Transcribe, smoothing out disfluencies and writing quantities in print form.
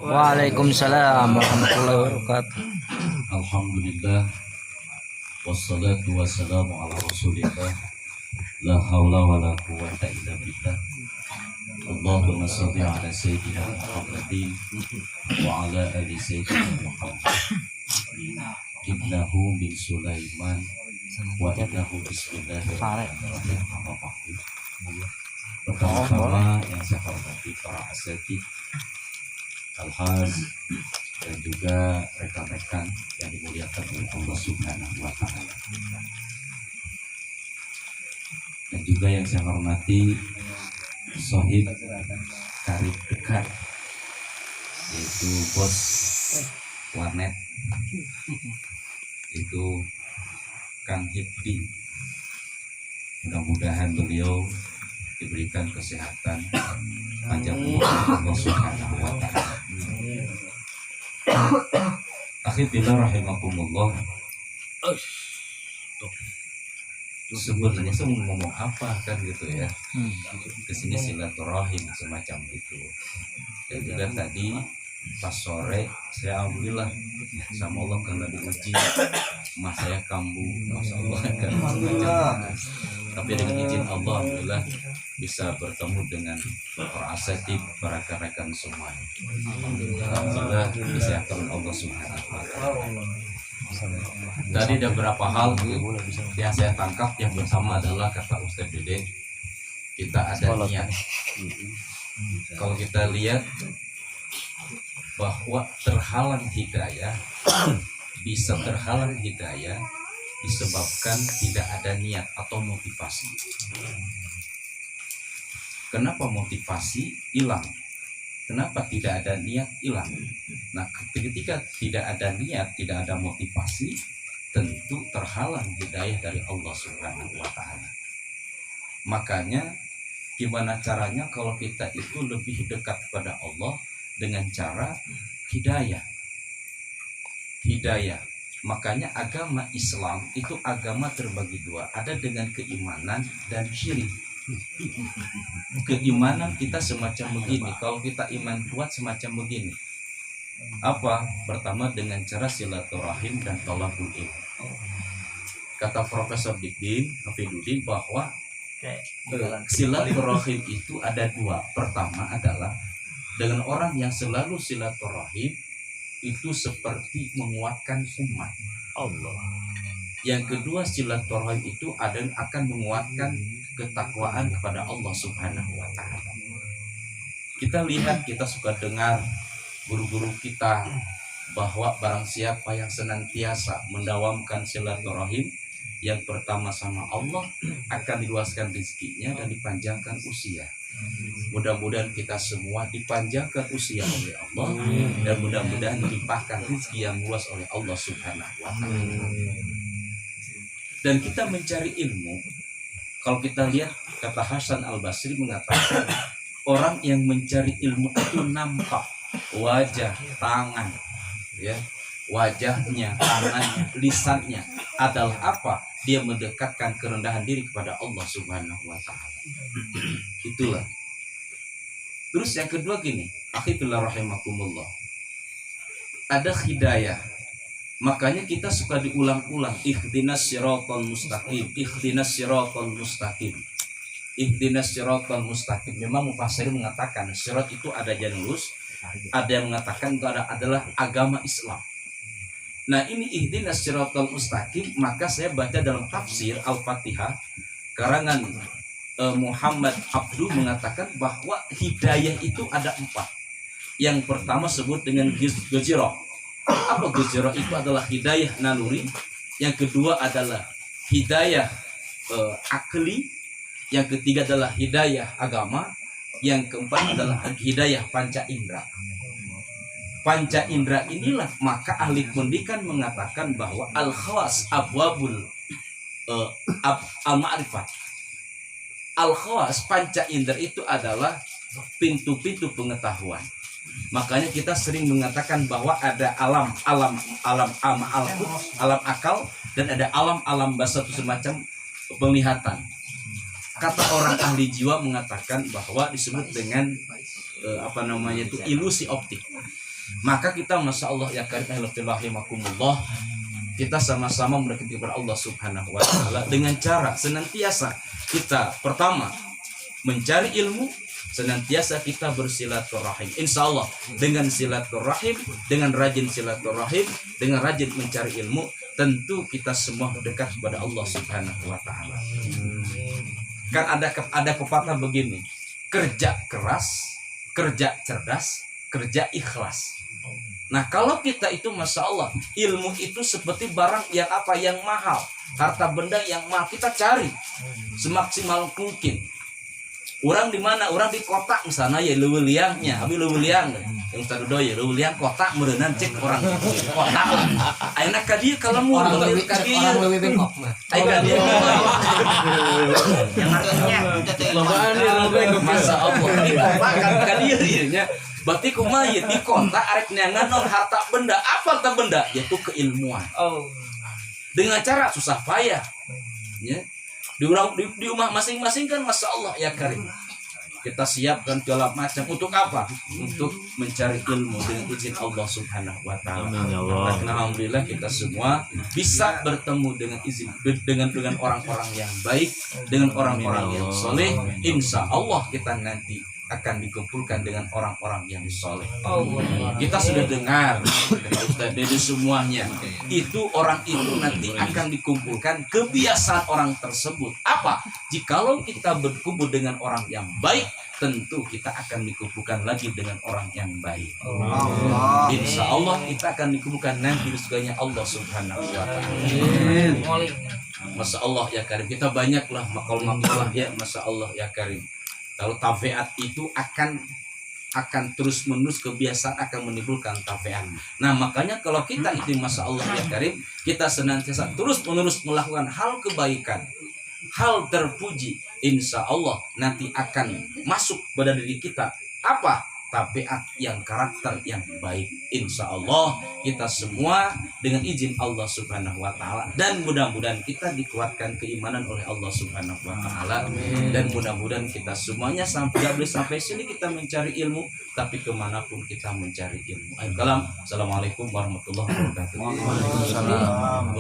Waalaikumsalam warahmatullahi wabarakatuh. Alhamdulillah wassalatu wassalamu ala rasulillah la haula wa la quwwata illa billah. Allahumma shalli ala sayyidina Muhammadin wa ala ali sayyidina Muhammad. Innahu min Sulaiman wa innahu bismillahirrahmanirrahim. Pertama-tama yang saya hormati para asatidz, Alhaz, dan juga rekan-rekan yang dimuliakan oleh Allah Subhanahu wa Ta'ala. Dan juga yang saya hormati Sohib karib dekat, yaitu bos warnet, itu Kang Hipdi. Mudah-mudahan beliau diberikan kesehatan panjang umur Allah Subhanahu wa Ta'ala. Akhirnya rahimakumullah. Sebenarnya saya mau ngomong apa kan gitu ya. Kesini silaturahim semacam itu. Dan juga tadi pas sore saya alhamdulillah sama Allah karena diuji mas saya kambuh, masya Allah kan semacam. Tapi dengan izin Allah alhamdulillah bisa bertemu dengan para asatidz, para rekan-rekan semuanya. Alhamdulillah disayangkan Allah Subhanahu wa Ta'ala. Tadi ada beberapa hal yang saya tangkap. Yang bersama adalah kata Ustaz Dede, kita ada niat. Kalau kita lihat bahwa terhalang hidayah, bisa terhalang hidayah disebabkan tidak ada niat atau motivasi. Kenapa motivasi hilang? Kenapa tidak ada niat hilang? Nah, ketika tidak ada niat, tidak ada motivasi, tentu terhalang hidayah dari Allah Subhanahu wa Ta'ala. Makanya gimana caranya kalau kita itu lebih dekat kepada Allah dengan cara hidayah. Hidayah. Makanya agama Islam itu agama terbagi dua, ada dengan keimanan dan syirik. Keimanan kita semacam begini, kalau kita iman kuat semacam begini. Apa? Pertama dengan cara silaturahim dan thalabul ilm. Kata Profesor Dikdin Hafiduddin bahwa silaturahim itu ada dua. Pertama adalah dengan orang yang selalu silaturahim itu seperti menguatkan umat Allah. Yang kedua, silaturahim itu akan menguatkan ketakwaan kepada Allah Subhanahu wa Ta'ala. Kita lihat, kita suka dengar guru-guru kita bahwa barang siapa yang senantiasa mendawamkan silaturahim, yang pertama sama Allah, akan diluaskan rezekinya dan dipanjangkan usia. Mudah-mudahan kita semua dipanjangkan usia oleh Allah dan mudah-mudahan dilimpahkan rezeki yang luas oleh Allah Subhanahu wa Ta'ala. Dan kita mencari ilmu. Kalau kita lihat, kata Hasan Al-Basri mengatakan orang yang mencari ilmu itu nampak wajah, tangan, ya, wajahnya, tangannya, lisannya adalah apa? Dia mendekatkan kerendahan diri kepada Allah Subhanahu wa Ta'ala. Itulah. Terus yang kedua gini, akhirnya rahimakumullah, ada hidayah. Makanya kita suka diulang-ulang, ihdinas siratal mustaqim, ihdinas siratal mustaqim, ihdinas siratal mustaqim. Memang mufassir mengatakan sirat itu ada jalan lurus, ada yang mengatakan itu adalah agama Islam. Nah, ini ihdinas siratal mustaqim, maka saya baca dalam tafsir Al-Fatihah karangan Muhammad Abduh mengatakan bahwa hidayah itu ada 4. Yang pertama sebut dengan gojiro. Apa gojiro? Itu adalah hidayah naluri. Yang kedua adalah hidayah akli. Yang ketiga adalah hidayah agama. Yang keempat adalah hidayah panca indera. Panca indera inilah maka ahli pendidikan mengatakan bahwa al-khawas abwabul al-ma'rifat. Al-khawas panca indera itu adalah pintu-pintu pengetahuan. Makanya kita sering mengatakan bahwa ada alam akal dan ada alam basar, semacam penglihatan. Kata orang ahli jiwa mengatakan bahwa disebut dengan ilusi optik. Maka kita masya Allah ya karim rahimakumullah, kita sama-sama mendekati kepada Allah Subhanahu wa taala dengan cara senantiasa kita pertama mencari ilmu, senantiasa kita bersilaturahim. Insya Allah dengan silaturahim, dengan rajin silaturahim, dengan rajin mencari ilmu, tentu kita semua dekat kepada Allah Subhanahu wa taala. Kan ada pepatah begini, kerja keras, kerja cerdas, kerja ikhlas. Nah kalau kita itu masya Allah, ilmu itu seperti barang yang apa, yang mahal, harta benda yang mahal, kita cari semaksimal mungkin. Orang di mana? Orang di kota misalnya ya leuweulliangnya, abi leuweulliang yang Ustaz Dodo ya leuweulliang kota meureunnan cek orang di kota. Ayeuna ka dieu kalau mu leuwih ka dieu. Orang leuwih bengkok mah. Ai ka dieu. Yang artinya lobaan di leuwih masa Allah di kota kan ka dieu ieu nya. Berarti kumaha ye di kota arek neangan non harta benda. Apa harta benda? Yaitu keilmuan. Oh. Dengan cara susah payah. Ya. Di rumah masing-masing kan masya Allah ya karim, kita siapkan segala macam untuk apa? Untuk mencari ilmu dengan izin Allah Subhanahu wa taala. Alhamdulillah kita semua bisa bertemu dengan izin dengan orang-orang yang baik, dengan orang-orang yang soleh. Insya Allah kita nanti akan dikumpulkan dengan orang-orang yang soleh. Kita sudah dengar Ustaz Dede semuanya. Itu orang itu nanti akan dikumpulkan. Kebiasaan orang tersebut apa? Jikalau kita berkumpul dengan orang yang baik, tentu kita akan dikumpulkan lagi dengan orang yang baik. Insya Allah kita akan dikumpulkan nanti di surganya Allah Subhanahu wa taala. Masya Allah ya karim. Kita banyaklah makalah ya masya Allah ya karim. Kalau tabiat itu akan terus menerus, kebiasaan akan menimbulkan tabiat. Nah makanya kalau kita itu masya Allah ya karim, kita senantiasa terus menerus melakukan hal kebaikan, hal terpuji, insya Allah nanti akan masuk pada diri kita apa? Tabiat yang karakter yang baik. Insya Allah kita semua dengan izin Allah Subhanahu wa taala, dan mudah-mudahan kita dikuatkan keimanan oleh Allah Subhanahu wa taala, dan mudah-mudahan kita semuanya sampai sini kita mencari ilmu, tapi kemanapun kita mencari ilmu. Assalamualaikum warahmatullahi wabarakatuh. Waalaikumsalam.